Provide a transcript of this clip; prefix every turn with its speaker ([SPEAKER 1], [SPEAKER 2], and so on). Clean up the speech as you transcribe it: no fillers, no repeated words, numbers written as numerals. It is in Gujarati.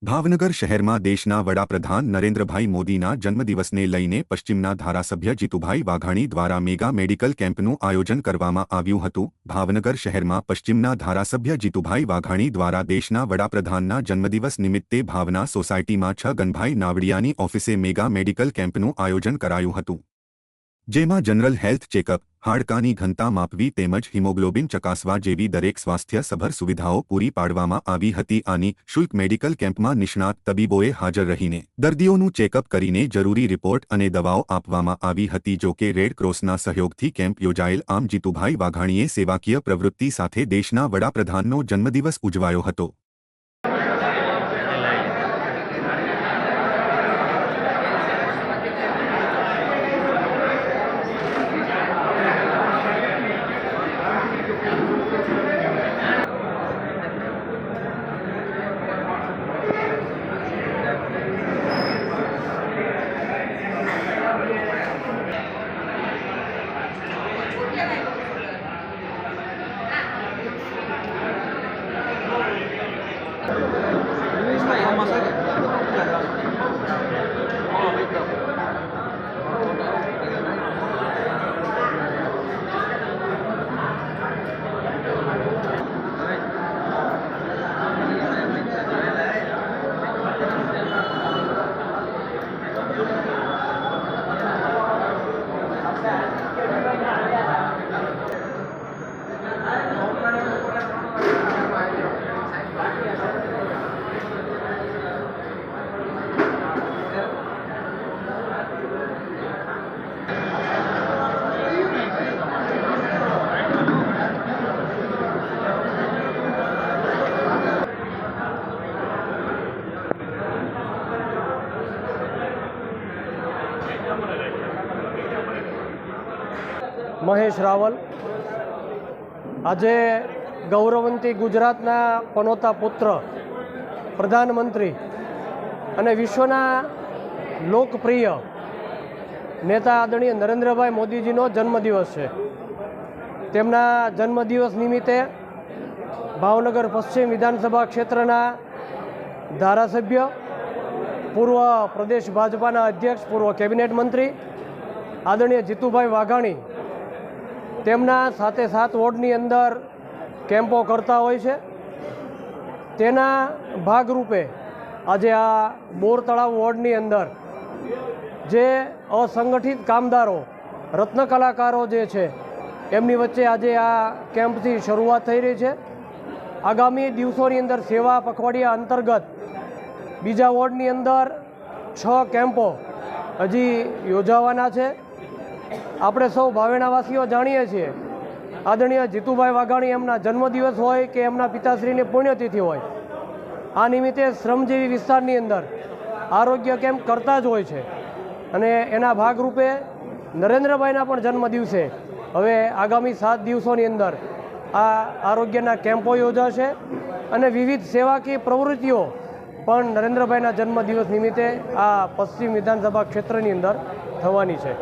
[SPEAKER 1] ભાવનગર શહેરમાં દેશના વડાપ્રધાન નરેન્દ્રભાઈ મોદીના જન્મદિવસને લઈને પશ્ચિમના ધારાસભ્ય જીતુભાઈ વાઘાણી દ્વારા મેગા મેડિકલ કેમ્પનું આયોજન કરવામાં આવ્યું હતું। ભાવનગર શહેરમાં પશ્ચિમના ધારાસભ્ય જીતુભાઈ વાઘાણી દ્વારા દેશના વડાપ્રધાનના જન્મદિવસ નિમિત્તે ભાવના સોસાયટીમાં છગનભાઈ નાવડિયાની ઓફિસે મેગા મેડિકલ કેમ્પનું આયોજન કરાયું હતું, જેમાં જનરલ હેલ્થ ચેકઅપ, હાડકાની ઘનતા માપવી તેમજ હિમોગ્લોબિન ચકાસવા જેવી દરેક સ્વાસ્થ્યસભર સુવિધાઓ પૂરી પાડવામાં આવી હતી। આની શુલ્ક મેડિકલ કેમ્પમાં નિષ્ણાત તબીબોએ હાજર રહીને દર્દીઓનું ચેકઅપ કરીને જરૂરી રિપોર્ટ અને દવાઓ આપવામાં આવી હતી। જો કે રેડ ક્રોસના સહયોગથી કેમ્પ યોજાયેલ। આમ જીતુભાઈ વાઘાણીએ સેવાકીય પ્રવૃત્તિ સાથે દેશના વડાપ્રધાનનો જન્મદિવસ ઉજવાયો હતો।
[SPEAKER 2] મહેશ રાવલ આજે ગૌરવંતી ગુજરાતના પનોતા પુત્ર, પ્રધાનમંત્રી અને વિશ્વના લોકપ્રિય નેતા આદરણીય નરેન્દ્રભાઈ મોદીજીનો જન્મદિવસ છે। તેમના જન્મદિવસ નિમિત્તે ભાવનગર પશ્ચિમ વિધાનસભા ક્ષેત્રના ધારાસભ્ય, પૂર્વ પ્રદેશ ભાજપાના અધ્યક્ષ, પૂર્વ કેબિનેટ મંત્રી આદરણીય જીતુભાઈ વાઘાણી તેમના 7 વોર્ડની અંદર કેમ્પો કરતા હોય છે। તેના ભાગરૂપે આજે આ બોર તળાવ વોર્ડની અંદર જે અસંગઠિત કામદારો, રત્ન કલાકારો જે છે એમની વચ્ચે આજે આ કેમ્પથી શરૂઆત થઈ રહી છે। આગામી દિવસોની અંદર સેવા પખવાડિયા અંતર્ગત બીજા વોર્ડની અંદર 6 કેમ્પો હજી યોજાવાના છે। આપણે સૌ ભાવેણાવાસીઓ જાણીએ છીએ, આદરણીય જીતુભાઈ વાઘાણી એમના જન્મદિવસ હોય કે એમના પિતાશ્રીની પુણ્યતિથિ હોય, આ નિમિત્તે શ્રમજીવી વિસ્તારની અંદર આરોગ્ય કેમ્પ કરતા જ હોય છે। અને એના ભાગરૂપે નરેન્દ્રભાઈના પણ જન્મદિવસે હવે આગામી 7 દિવસોની અંદર આ આરોગ્યના કેમ્પો યોજાશે અને વિવિધ સેવાકીય પ્રવૃત્તિઓ પણ નરેન્દ્રભાઈના જન્મદિવસ નિમિત્તે આ પશ્ચિમ વિધાનસભા ક્ષેત્રની અંદર થવાની છે।